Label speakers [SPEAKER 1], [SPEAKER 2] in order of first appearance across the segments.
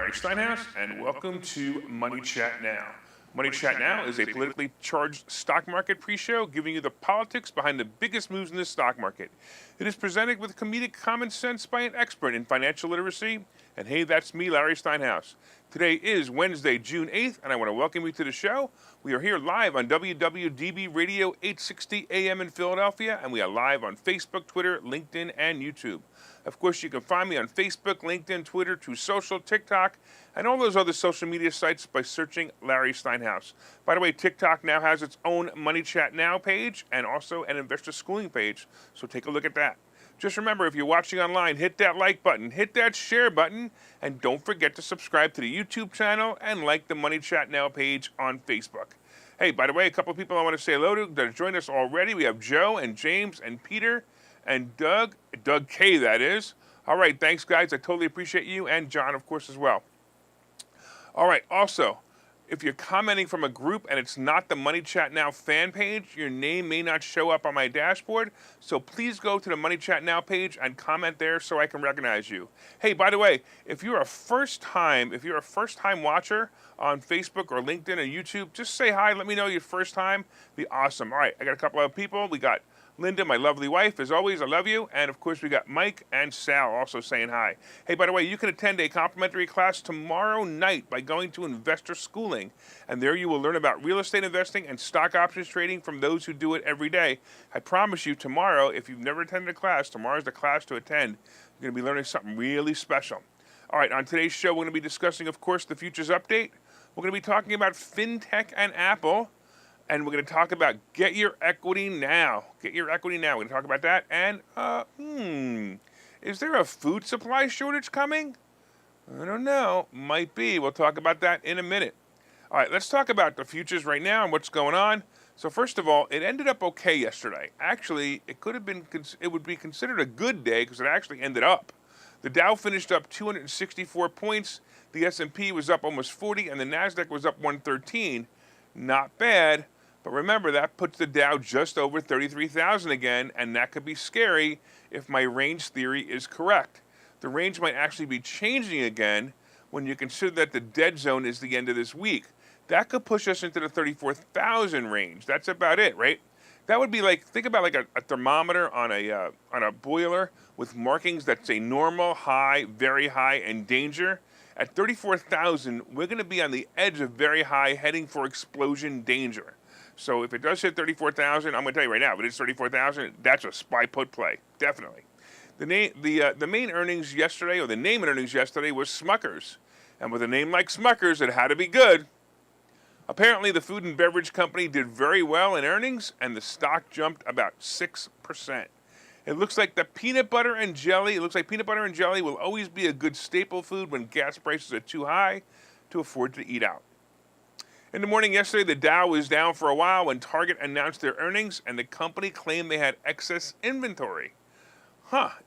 [SPEAKER 1] Larry Steinhouse, and welcome to Money Chat Now. Money Chat Now is a politically charged stock market pre-show giving you the politics behind the biggest moves in the stock market. It is presented with comedic common sense by an expert in financial literacy. And hey, that's me, Larry Steinhouse. Today is Wednesday, June 8th, and I want to welcome you to the show. We are here live on WWDB Radio 860 AM in Philadelphia, and we are live on Facebook, Twitter, LinkedIn, and YouTube. Of course, you can find me on Facebook, LinkedIn, Twitter, True Social, TikTok, and all those other social media sites by searching Larry Steinhouse. By the way, TikTok now has its own Money Chat Now page and also an investor schooling page, so take a look at that. Just remember, if you're watching online, hit that like button, hit that share button, and don't forget to subscribe to the YouTube channel and like the Money Chat Now page on Facebook. Hey, by the way, a couple of people I want to say hello to that have joined us already. We have Joe and James and Peter and Doug K, that is. All right, thanks, guys. I totally appreciate you, and John, of course, as well. All right, also, if you're commenting from a group and it's not the Money Chat Now fan page, your name may not show up on my dashboard, so please go to the Money Chat Now page and comment there so I can recognize you. Hey, by the way, if you're a first-time watcher on Facebook or LinkedIn or YouTube, just say hi, let me know your first time. Be awesome. All right, I got a couple of people. We got Linda, my lovely wife, as always, I love you. And of course, we got Mike and Sal also saying hi. Hey, by the way, you can attend a complimentary class tomorrow night by going to Investor Schooling. And there you will learn about real estate investing and stock options trading from those who do it every day. I promise you tomorrow, if you've never attended a class, tomorrow's the class to attend. You're going to be learning something really special. All right, on today's show, we're going to be discussing, of course, the futures update. We're going to be talking about Fintech and Apple. And we're going to talk about get your equity now. Get your equity now. We're going to talk about that. And, is there a food supply shortage coming? I don't know. Might be. We'll talk about that in a minute. All right, let's talk about the futures right now and what's going on. So first of all, it ended up okay yesterday. Actually, it would be considered a good day because it actually ended up. The Dow finished up 264 points. The S&P was up almost 40, and the Nasdaq was up 113. Not bad. But remember, that puts the Dow just over 33,000 again, and that could be scary if my range theory is correct. The range might actually be changing again when you consider that the dead zone is the end of this week. That could push us into the 34,000 range. That's about it, right? That would be like, think about like a thermometer on a boiler with markings that say normal, high, very high, and danger. At 34,000, we're going to be on the edge of very high, heading for explosion danger. So if it does hit 34,000, I'm going to tell you right now, if it is 34,000, that's a SPY put play, definitely. The main earnings yesterday, or the name in earnings yesterday, was Smucker's. And with a name like Smucker's, it had to be good. Apparently, the food and beverage company did very well in earnings, and the stock jumped about 6%. It looks like peanut butter and jelly will always be a good staple food when gas prices are too high to afford to eat out. In the morning yesterday, the Dow was down for a while when Target announced their earnings, and the company claimed they had excess inventory.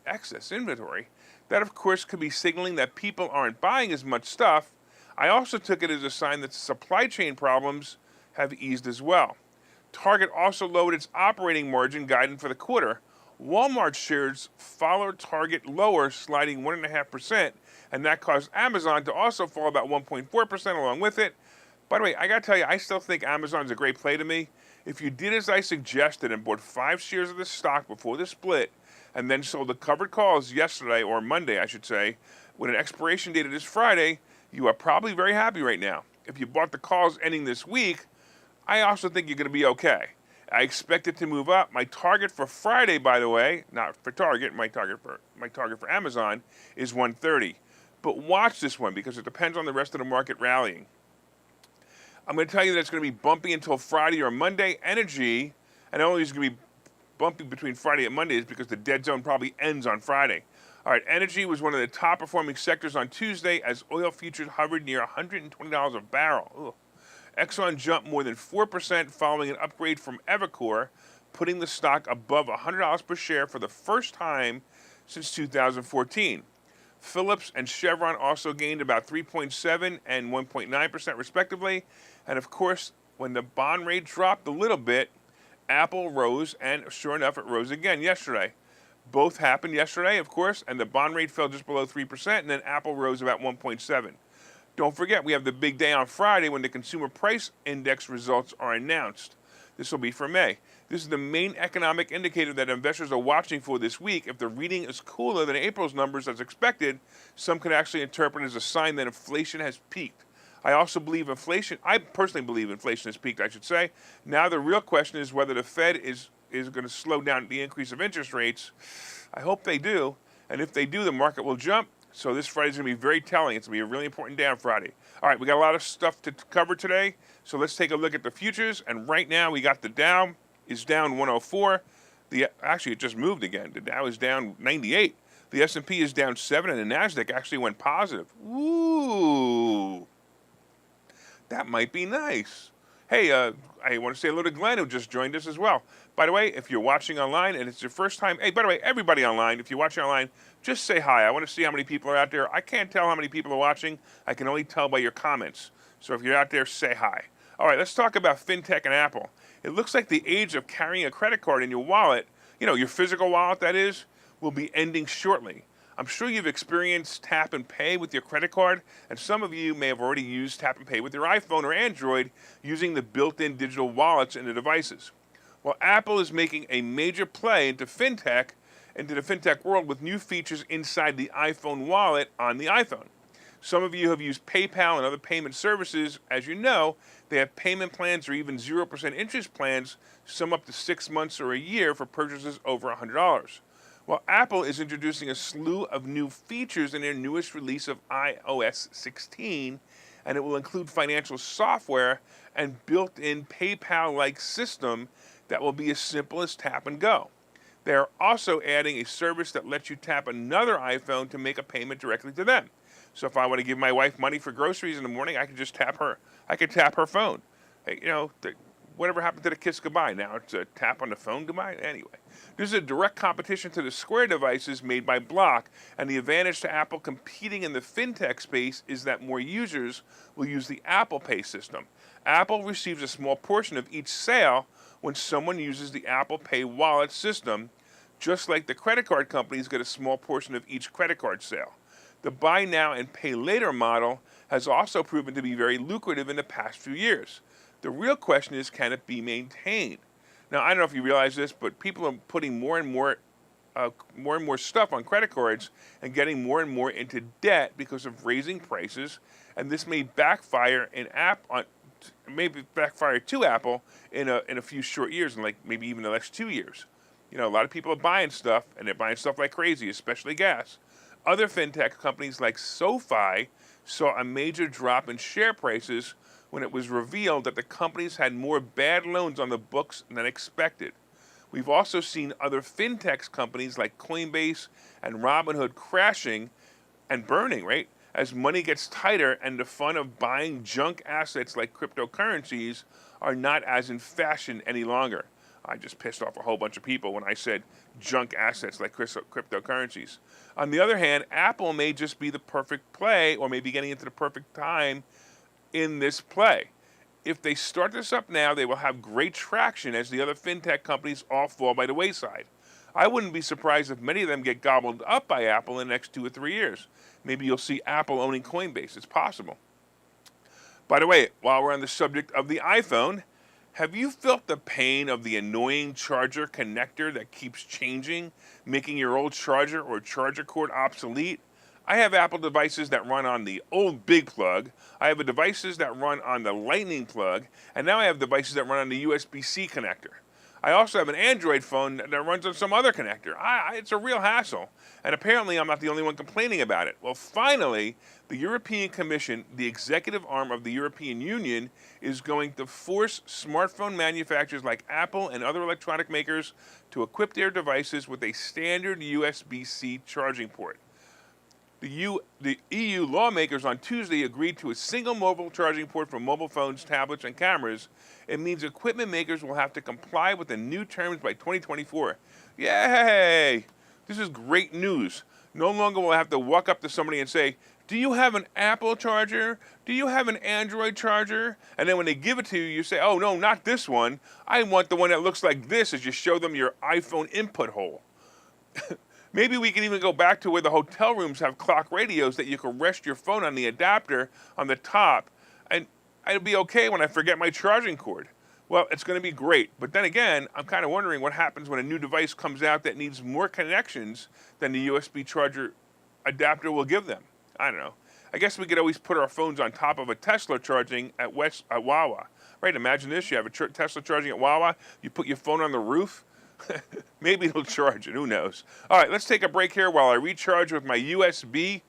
[SPEAKER 1] Excess inventory? That, of course, could be signaling that people aren't buying as much stuff. I also took it as a sign that supply chain problems have eased as well. Target also lowered its operating margin guidance for the quarter. Walmart shares followed Target lower, sliding 1.5%, and that caused Amazon to also fall about 1.4% along with it. By the way, I got to tell you, I still think Amazon's a great play to me. If you did as I suggested and bought 5 shares of the stock before the split and then sold the covered calls yesterday, or Monday, I should say, with an expiration date of this Friday, you are probably very happy right now. If you bought the calls ending this week, I also think you're going to be okay. I expect it to move up. My target for Friday, by the way, not for Target, my target for Amazon is 130. But watch this one because it depends on the rest of the market rallying. I'm going to tell you that it's going to be bumpy until Friday or Monday. Energy, and only is going to be bumpy between Friday and Monday is because the dead zone probably ends on Friday. All right, energy was one of the top performing sectors on Tuesday as oil futures hovered near $120 a barrel. Ugh. Exxon jumped more than 4% following an upgrade from Evercore, putting the stock above $100 per share for the first time since 2014. Phillips and Chevron also gained about 3.7 and 1.9% respectively. And of course, when the bond rate dropped a little bit, Apple rose, and sure enough, it rose again yesterday. Both happened yesterday, of course, and the bond rate fell just below 3%, and then Apple rose about 1.7. Don't forget, we have the big day on Friday when the Consumer Price Index results are announced. This will be for May. This is the main economic indicator that investors are watching for this week. If the reading is cooler than April's numbers as expected, some could actually interpret it as a sign that inflation has peaked. I personally believe inflation has peaked, I should say. Now the real question is whether the Fed is going to slow down the increase of interest rates. I hope they do. And if they do, the market will jump. So this Friday is going to be very telling. It's going to be a really important day on Friday. All right, we got a lot of stuff to cover today. So let's take a look at the futures. And right now we got the Dow is down 104. Actually, it just moved again. The Dow is down 98. The S&P is down 7, and the NASDAQ actually went positive. Ooh, that might be nice. Hey, I want to say hello to Glenn, who just joined us as well. By the way, if you're watching online and it's your first time, hey, by the way, everybody online, if you're watching online, just say hi. I want to see how many people are out there. I can't tell how many people are watching. I can only tell by your comments. So if you're out there, say hi. All right, let's talk about Fintech and Apple. It looks like the age of carrying a credit card in your wallet, your physical wallet that is, will be ending shortly. I'm sure you've experienced tap and pay with your credit card, and some of you may have already used tap and pay with your iPhone or Android using the built-in digital wallets in the devices. Well, Apple is making a major play into the fintech world with new features inside the iPhone wallet on the iPhone. Some of you have used PayPal and other payment services. As you know, they have payment plans or even 0% interest plans, some up to 6 months or a year for purchases over $100. Well, Apple is introducing a slew of new features in their newest release of iOS 16, and it will include financial software and built-in PayPal-like system that will be as simple as tap and go. They are also adding a service that lets you tap another iPhone to make a payment directly to them. So if I want to give my wife money for groceries in the morning, I can just tap her. I can tap her phone. Hey, whatever happened to the kiss goodbye? Now it's a tap on the phone goodbye? Anyway, this is a direct competition to the Square devices made by Block, and the advantage to Apple competing in the fintech space is that more users will use the Apple Pay system. Apple receives a small portion of each sale when someone uses the Apple Pay wallet system, just like the credit card companies get a small portion of each credit card sale. The buy now and pay later model has also proven to be very lucrative in the past few years. The real question is, can it be maintained? Now, I don't know if you realize this, but people are putting more and more stuff on credit cards and getting more and more into debt because of raising prices, and this may backfire to Apple in a few short years, and like maybe even the next 2 years. A lot of people are buying stuff, and they're buying stuff like crazy, especially gas. Other fintech companies like SoFi saw a major drop in share prices when it was revealed that the companies had more bad loans on the books than expected. We've also seen other fintech companies like Coinbase and Robinhood crashing and burning, right? As money gets tighter and the fun of buying junk assets like cryptocurrencies are not as in fashion any longer. I just pissed off a whole bunch of people when I said junk assets like cryptocurrencies. On the other hand, Apple may just be the perfect play, or may be getting into the perfect time in this play. If they start this up now, they will have great traction as the other fintech companies all fall by the wayside. I wouldn't be surprised if many of them get gobbled up by Apple in the next 2 or 3 years. Maybe you'll see Apple owning Coinbase. It's possible. By the way, while we're on the subject of the iPhone, have you felt the pain of the annoying charger connector that keeps changing, making your old charger or charger cord obsolete? I have Apple devices that run on the old big plug. I have devices that run on the lightning plug. And now I have devices that run on the USB-C connector. I also have an Android phone that runs on some other connector. It's a real hassle. And apparently I'm not the only one complaining about it. Well, finally, the European Commission, the executive arm of the European Union, is going to force smartphone manufacturers like Apple and other electronic makers to equip their devices with a standard USB-C charging port. The EU lawmakers on Tuesday agreed to a single mobile charging port for mobile phones, tablets, and cameras. It means equipment makers will have to comply with the new terms by 2024. Yay! This is great news. No longer will I have to walk up to somebody and say, do you have an Apple charger? Do you have an Android charger? And then when they give it to you, you say, oh, no, not this one. I want the one that looks like this, as you show them your iPhone input hole. Maybe we can even go back to where the hotel rooms have clock radios that you can rest your phone on the adapter on the top, and I'd be okay when I forget my charging cord. Well, it's going to be great. But then again, I'm kind of wondering what happens when a new device comes out that needs more connections than the USB charger adapter will give them. I don't know. I guess we could always put our phones on top of a Tesla charging at Wawa. Right? Imagine this. You have a Tesla charging at Wawa. You put your phone on the roof. Maybe it'll charge it. Who knows? All right, let's take a break here while I recharge with my USB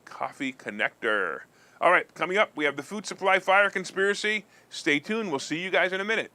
[SPEAKER 1] coffee connector. All right, coming up, we have the food supply fire conspiracy. Stay tuned. We'll see you guys in a minute.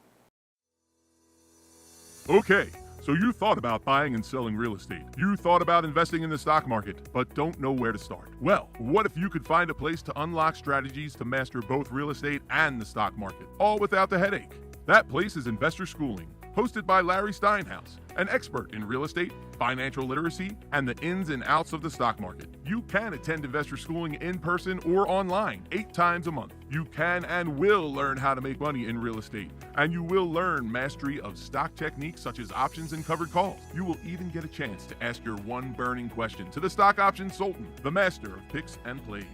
[SPEAKER 2] Okay, so you thought about buying and selling real estate. You thought about investing in the stock market, but don't know where to start. Well, what if you could find a place to unlock strategies to master both real estate and the stock market, all without the headache? That place is Investor Schooling, hosted by Larry Steinhouse, an expert in real estate, financial literacy, and the ins and outs of the stock market. You can attend Investor Schooling in person or online 8 times a month. You can and will learn how to make money in real estate, and you will learn mastery of stock techniques such as options and covered calls. You will even get a chance to ask your one burning question to the stock option sultan, the master of picks and plays.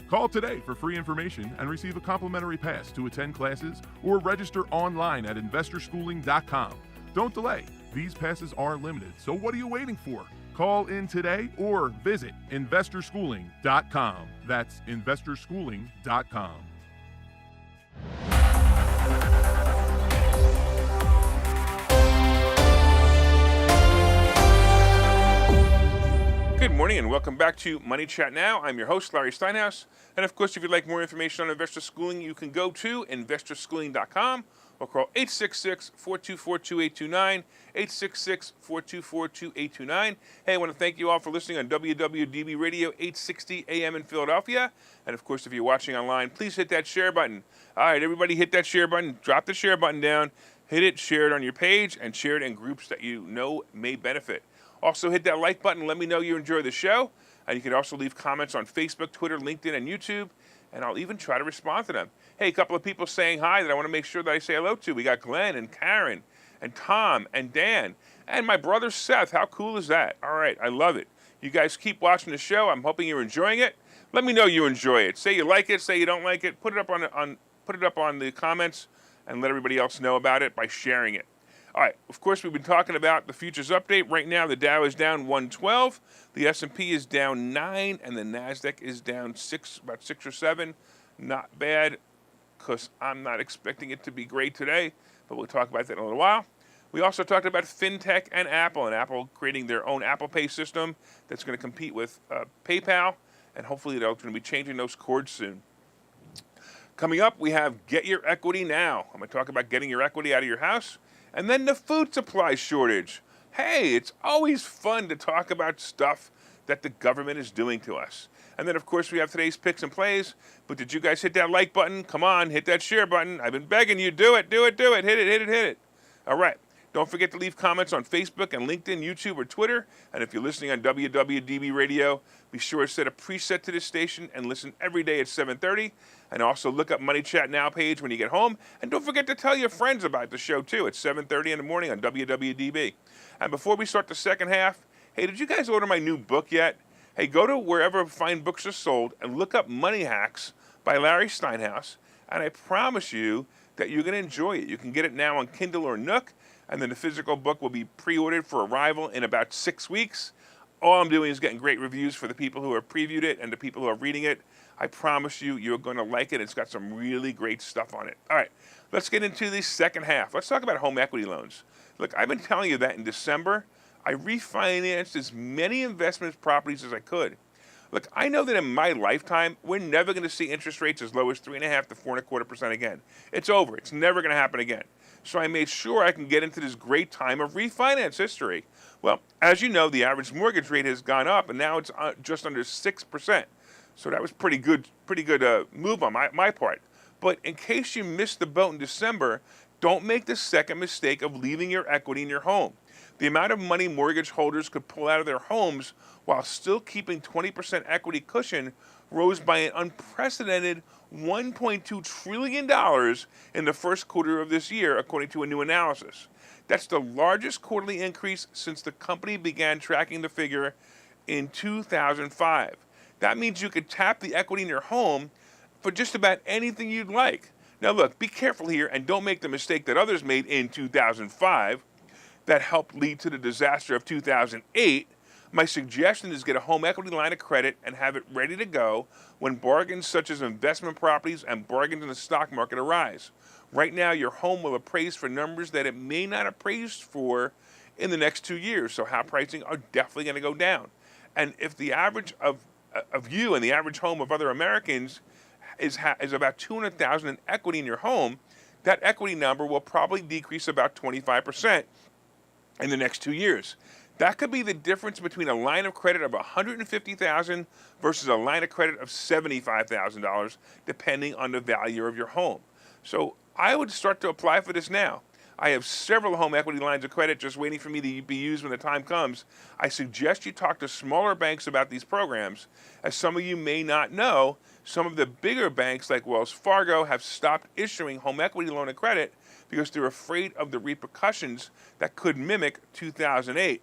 [SPEAKER 2] Call today for free information and receive a complimentary pass to attend classes or register online at investorschooling.com. Don't delay. These passes are limited, so what are you waiting for? Call in today or visit investorschooling.com. That's investorschooling.com.
[SPEAKER 1] Good morning and welcome back to Money Chat Now. I'm your host, Larry Steinhouse. And of course, if you'd like more information on Investor Schooling, you can go to investorschooling.com or call 866-424-2829, 866-424-2829. Hey, I want to thank you all for listening on WWDB Radio 860 AM in Philadelphia. And of course, if you're watching online, please hit that share button. All right, everybody hit that share button. Drop the share button down. Hit it, share it on your page, and share it in groups that you know may benefit. Also, hit that like button. Let me know you enjoy the show. And you can also leave comments on Facebook, Twitter, LinkedIn, and YouTube. And I'll even try to respond to them. Hey, a couple of people saying hi that I want to make sure that I say hello to. We got Glenn and Karen and Tom and Dan and my brother Seth. How cool is that? All right, I love it. You guys keep watching the show. I'm hoping you're enjoying it. Let me know you enjoy it. Say you like it. Say you don't like it. Put it up on the comments and let everybody else know about it by sharing it. All right, of course, we've been talking about the futures update. Right now, the Dow is down 112, the S&P is down 9, and the NASDAQ is down 6, about 6 or 7. Not bad, because I'm not expecting it to be great today, but we'll talk about that in a little while. We also talked about Fintech and Apple creating their own Apple Pay system that's going to compete with PayPal, and hopefully they're going to be changing those cords soon. Coming up, we have Get Your Equity Now. I'm going to talk about getting your equity out of your house. And then the food supply shortage. Hey, it's always fun to talk about stuff that the government is doing to us. And then, of course, we have today's picks and plays. But did you guys hit that like button? Come on, hit that share button. I've been begging you. Do it. Hit it. All right. Don't forget to leave comments on Facebook and LinkedIn, YouTube, or Twitter. And if you're listening on WWDB Radio, be sure to set a preset to this station and listen every day at 7:30. And also look up Money Chat Now page when you get home. And don't forget to tell your friends about the show, too, at 7:30 in the morning on WWDB. And before we start the second half, hey, did you guys order my new book yet? Hey, go to wherever fine books are sold and look up Money Hacks by Larry Steinhouse. And I promise you that you're going to enjoy it. You can get it now on Kindle or Nook. And then the physical book will be pre-ordered for arrival in about 6 weeks. All I'm doing is getting great reviews for the people who have previewed it and the people who are reading it. I promise you, you're going to like it. It's got some really great stuff on it. All right, let's get into the second half. Let's talk about home equity loans. Look, I've been telling you that in December, I refinanced as many investment properties as I could. Look, I know that in my lifetime, we're never going to see interest rates as low as 3.5% to 4.25% again. It's over. It's never going to happen again. So I made sure I can get into this great time of refinance history. Well, as you know, the average mortgage rate has gone up, and now it's just under 6%. So that was pretty good move on my part. But in case you missed the boat in December, Don't make the second mistake of leaving your equity in your home. The amount of money mortgage holders could pull out of their homes while still keeping 20% equity cushion rose by an unprecedented $1.2 trillion in the first quarter of this year, according to a new analysis. That's the largest quarterly increase since the company began tracking the figure in 2005. That means you could tap the equity in your home for just about anything you'd like. Now look, be careful here and don't make the mistake that others made in 2005 that helped lead to the disaster of 2008. My suggestion is get a home equity line of credit and have it ready to go when bargains such as investment properties and bargains in the stock market arise. Right now, your home will appraise for numbers that it may not appraise for in the next 2 years, so house pricing are definitely going to go down. And if the average of you and the average home of other Americans is about $200,000 in equity in your home, that equity number will probably decrease about 25% in the next 2 years. That could be the difference between a line of credit of $150,000 versus a line of credit of $75,000, depending on the value of your home. So I would start to apply for this now. I have several home equity lines of credit just waiting for me to be used when the time comes. I suggest you talk to smaller banks about these programs. As some of you may not know, some of the bigger banks like Wells Fargo have stopped issuing home equity loan of credit because they're afraid of the repercussions that could mimic 2008.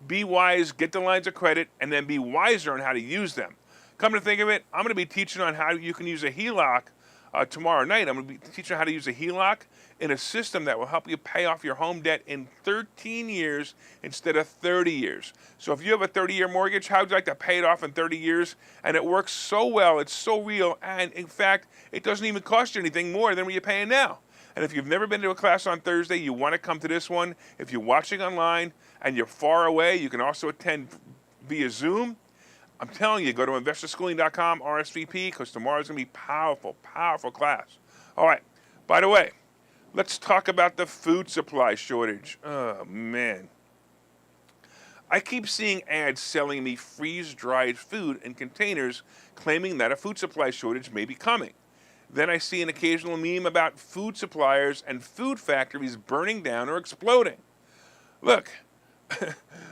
[SPEAKER 1] Be wise, get the lines of credit, and then be wiser on how to use them. Come to think of it, I'm going to be teaching on how you can use a HELOC tomorrow night. I'm going to be teaching how to use a HELOC in a system that will help you pay off your home debt in 13 years instead of 30 years. So if you have a 30-year mortgage, how would you like to pay it off in 30 years? And it works so well, it's so real, and in fact, it doesn't even cost you anything more than what you're paying now. And if you've never been to a class on Thursday, you want to come to this one. If you're watching online and you're far away, you can also attend via Zoom. I'm telling you, go to investorschooling.com, RSVP, because tomorrow's going to be powerful, powerful class. All right, by the way, let's talk about the food supply shortage. Oh, man. I keep seeing ads selling me freeze-dried food in containers claiming that a food supply shortage may be coming. Then I see an occasional meme about food suppliers and food factories burning down or exploding. Look,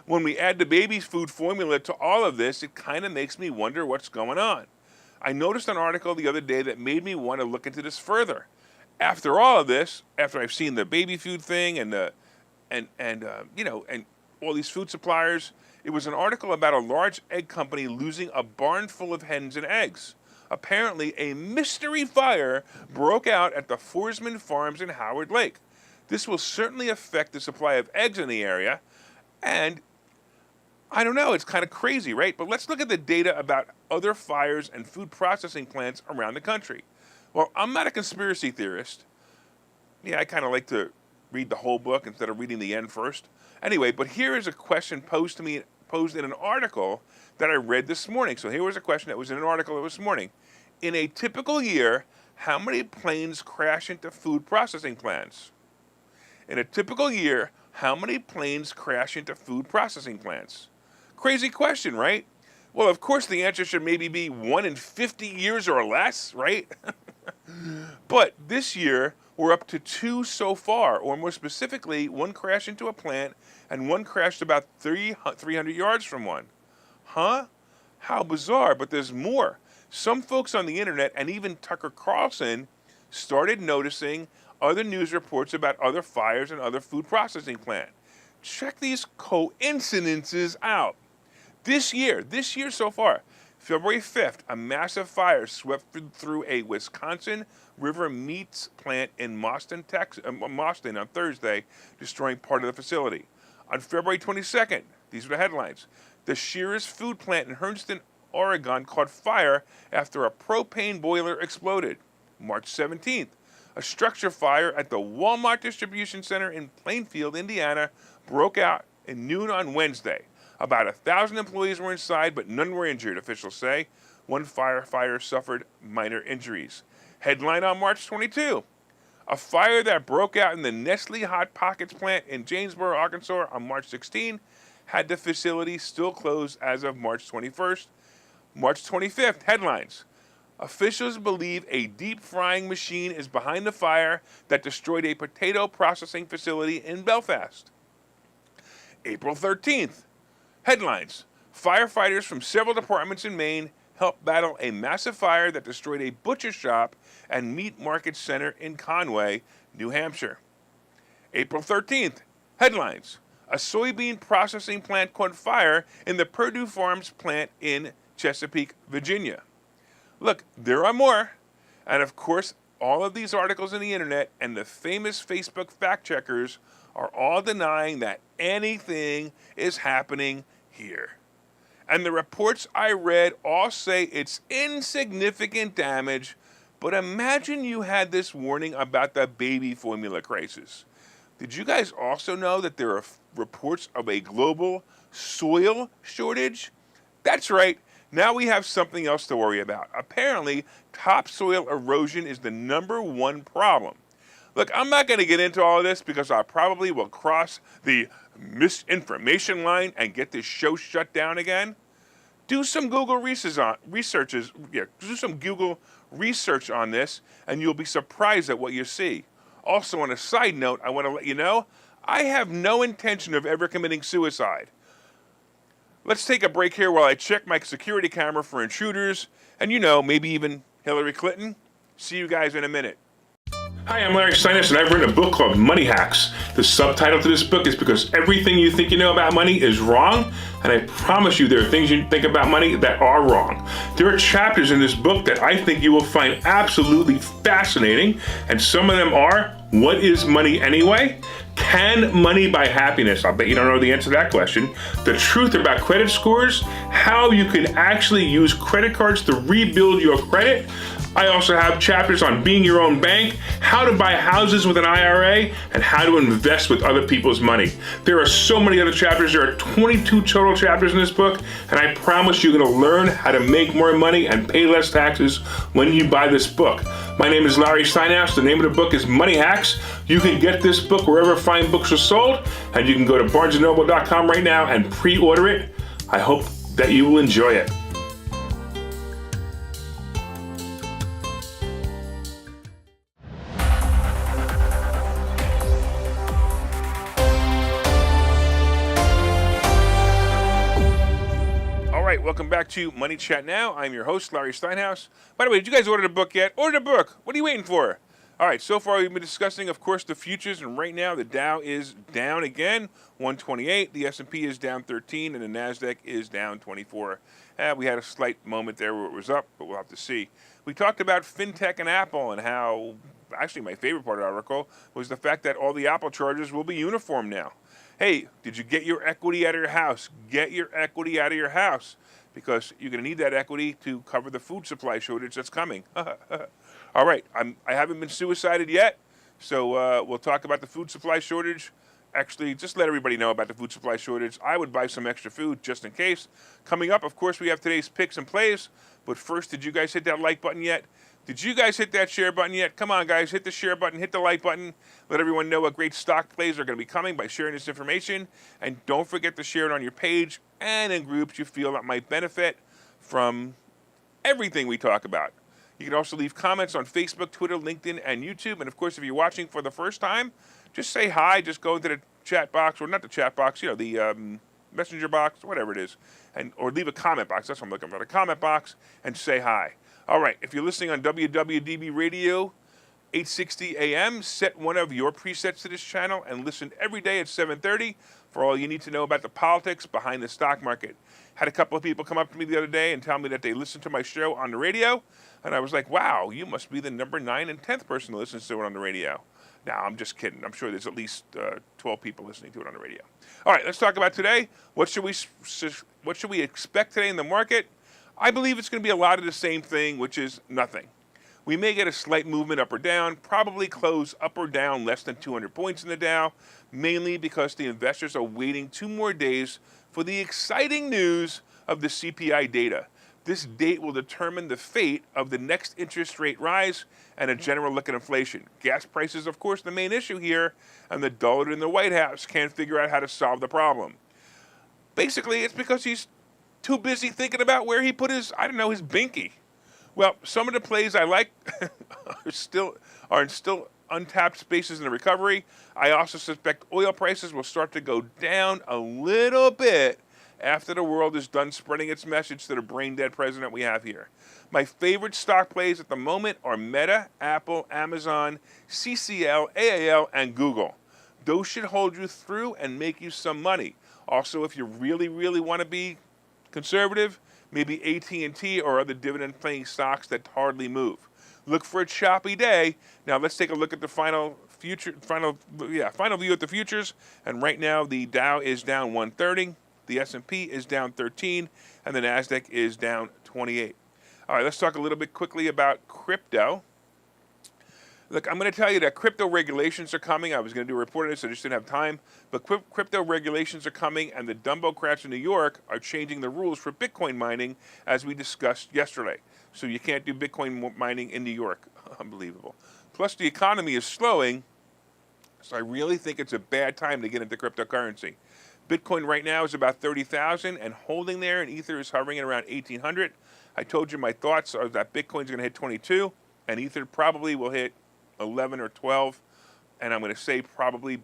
[SPEAKER 1] when we add the baby's food formula to all of this, it kind of makes me wonder what's going on. I noticed an article the other day that made me want to look into this further. After all of this, after I've seen the baby food thing and all these food suppliers, it was an article about a large egg company losing a barn full of hens and eggs. Apparently, a mystery fire broke out at the Forsman Farms in Howard Lake. This will certainly affect the supply of eggs in the area, and I don't know, it's kind of crazy, right? But let's look at the data about other fires and food processing plants around the country. Well, I'm not a conspiracy theorist. Yeah, I kind of like to read the whole book instead of reading the end first. Anyway, but here is a question posed in an article that I read this morning. So here was a question that was in an article this morning. In a typical year, how many planes crash into food processing plants? In a typical year, how many planes crash into food processing plants? Crazy question, right? Well, of course, the answer should maybe be 1 in 50 years or less, right? But this year, we're up to 2 so far, or more specifically, 1 crashed into a plant and 1 crashed about 300 yards from one. Huh? How bizarre, but there's more. Some folks on the internet, and even Tucker Carlson, started noticing other news reports about other fires and other food processing plants. Check these coincidences out. This year so far, February 5th, a massive fire swept through a Wisconsin River meats plant in Boston on Thursday, destroying part of the facility. On February 22nd, these are the headlines, the Shearer's food plant in Hernston, Oregon caught fire after a propane boiler exploded. March 17th, a structure fire at the Walmart distribution center in Plainfield, Indiana, broke out at noon on Wednesday. About 1,000 employees were inside, but none were injured, officials say. 1 firefighter suffered minor injuries. Headline on March 22. A fire that broke out in the Nestle Hot Pockets plant in Janesboro, Arkansas on March 16 had the facility still closed as of March 21st. March 25th, headlines. Officials believe a deep frying machine is behind the fire that destroyed a potato processing facility in Belfast. April 13th. Headlines. Firefighters from several departments in Maine helped battle a massive fire that destroyed a butcher shop and meat market center in Conway, New Hampshire. April 13th. Headlines. A soybean processing plant caught fire in the Purdue Farms plant in Chesapeake, Virginia. Look, there are more. And of course, all of these articles on the internet and the famous Facebook fact checkers are all denying that anything is happening here. And the reports I read all say it's insignificant damage, but imagine you had this warning about the baby formula crisis. Did you guys also know that there are reports of a global soil shortage? That's right. Now we have something else to worry about. Apparently, topsoil erosion is the #1 problem. Look, I'm not going to get into all of this because I probably will cross the misinformation line and get this show shut down again. Do some Google research on this, and you'll be surprised at what you see. Also, on a side note, I want to let you know, I have no intention of ever committing suicide. Let's take a break here while I check my security camera for intruders, and maybe even Hillary Clinton. See you guys in a minute. Hi, I'm Larry Steinhouse, and I've written a book called Money Hacks. The subtitle to this book is because everything you think you know about money is wrong, and I promise you there are things you think about money that are wrong. There are chapters in this book that I think you will find absolutely fascinating, and some of them are, what is money anyway? Can money buy happiness? I'll bet you don't know the answer to that question. The truth about credit scores, how you can actually use credit cards to rebuild your credit. I also have chapters on being your own bank, how to buy houses with an IRA, and how to invest with other people's money. There are so many other chapters. There are 22 total chapters in this book, and I promise you're going to learn how to make more money and pay less taxes when you buy this book. My name is Larry Steinhouse. The name of the book is Money Hacks. You can get this book wherever fine books are sold, and you can go to barnesandnoble.com right now and pre-order it. I hope that you will enjoy it. Welcome back to Money Chat Now. I'm your host, Larry Steinhouse. By the way, did you guys order the book yet? Order the book. What are you waiting for? All right, so far we've been discussing, of course, the futures, and right now the Dow is down again, 128. The S&P is down 13, and the NASDAQ is down 24. We had a slight moment there where it was up, but we'll have to see. We talked about Fintech and Apple and how, actually my favorite part of the article was the fact that all the Apple chargers will be uniform now. Hey, did you get your equity out of your house? Get your equity out of your house, because you're going to need that equity to cover the food supply shortage that's coming. All right, I haven't been suicided yet, so we'll talk about the food supply shortage. Actually, just let everybody know about the food supply shortage. I would buy some extra food just in case. Coming up, of course, we have today's picks and plays. But first, did you guys hit that like button yet? Did you guys hit that share button yet? Come on, guys, hit the share button, hit the like button. Let everyone know what great stock plays are going to be coming by sharing this information. And don't forget to share it on your page and in groups you feel that might benefit from everything we talk about. You can also leave comments on Facebook, Twitter, LinkedIn, and YouTube. And of course, if you're watching for the first time, just say hi. Just go into the chat box, or not the chat box, the messenger box, whatever it is, or leave a comment box. That's what I'm looking for, the comment box, and say hi. All right, if you're listening on WWDB Radio, 860 AM, set one of your presets to this channel and listen every day at 7:30 for all you need to know about the politics behind the stock market. Had a couple of people come up to me the other day and tell me that they listened to my show on the radio, and I was like, wow, you must be the number 9 and 10th person to listen to it on the radio. Now, I'm just kidding. I'm sure there's at least 12 people listening to it on the radio. All right, let's talk about today. What should we expect today in the market? I believe it's going to be a lot of the same thing, which is nothing. We may get a slight movement up or down, probably close up or down less than 200 points in the Dow, mainly because the investors are waiting 2 more days for the exciting news of the CPI data. This date will determine the fate of the next interest rate rise and a general look at inflation. Gas prices, of course, the main issue here, and the dullard in the White House can't figure out how to solve the problem. Basically, it's because he's too busy thinking about where he put his binky. Well, some of the plays I like are still untapped spaces in the recovery. I also suspect oil prices will start to go down a little bit after the world is done spreading its message to the brain-dead president we have here. My favorite stock plays at the moment are Meta, Apple, Amazon, CCL, AAL, and Google. Those should hold you through and make you some money. Also, if you really, really want to be conservative, maybe AT&T or other dividend-paying stocks that hardly move. Look for a choppy day. Now let's take a look at the final view at the futures. And right now the Dow is down 130, the S&P is down 13, and the Nasdaq is down 28. All right, let's talk a little bit quickly about crypto. Look, I'm going to tell you that crypto regulations are coming. I was going to do a report on this, I just didn't have time. But crypto regulations are coming, and the Dumbocrats in New York are changing the rules for Bitcoin mining, as we discussed yesterday. So you can't do Bitcoin mining in New York. Unbelievable. Plus, the economy is slowing, so I really think it's a bad time to get into cryptocurrency. Bitcoin right now is about 30,000 and holding there, and Ether is hovering at around 1,800. I told you my thoughts are that Bitcoin's going to hit 22, and Ether probably will hit 11 or 12, and I'm going to say probably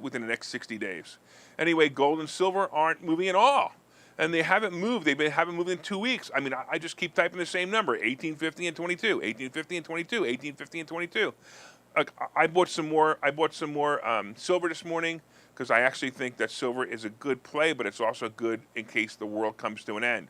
[SPEAKER 1] within the next 60 days. Anyway, gold and silver aren't moving at all, and they haven't moved. Haven't moved in 2 weeks. I mean, I just keep typing the same number: 1850 and 22, 1850 and 22, 1850 and 22. I bought some more. Silver this morning because I actually think that silver is a good play, but it's also good in case the world comes to an end.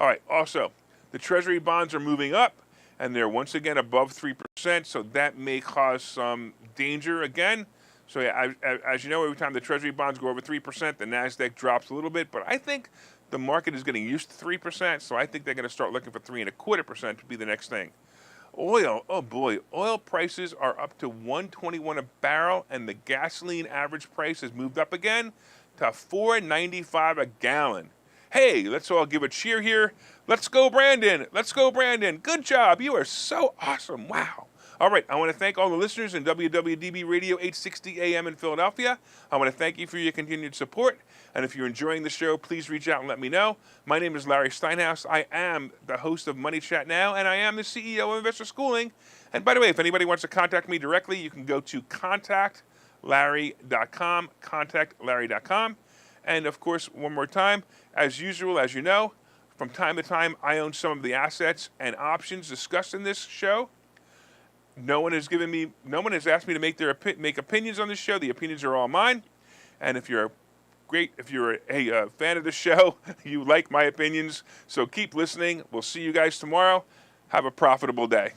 [SPEAKER 1] All right. Also, the Treasury bonds are moving up, and they're once again above 3%, so that may cause some danger again. So as you know, every time the Treasury bonds go over 3%, the Nasdaq drops a little bit, but I think the market is getting used to 3%, so I think they're going to start looking for 3.25% to be the next thing. Oil, oh boy, oil prices are up to $121 a barrel, and the gasoline average price has moved up again to $4.95 a gallon. Hey, let's all give a cheer here. Let's go, Brandon. Let's go, Brandon. Good job. You are so awesome. Wow. All right, I want to thank all the listeners in WWDB Radio 860 AM in Philadelphia. I want to thank you for your continued support. And if you're enjoying the show, please reach out and let me know. My name is Larry Steinhouse. I am the host of Money Chat Now, and I am the CEO of Investor Schooling. And by the way, if anybody wants to contact me directly, you can go to contactlarry.com, contactlarry.com. And of course, one more time, as usual, as you know, from time to time, I own some of the assets and options discussed in this show. No one has asked me to make opinions on this show. The opinions are all mine. And if you're a fan of the show, you like my opinions. So keep listening. We'll see you guys tomorrow. Have a profitable day.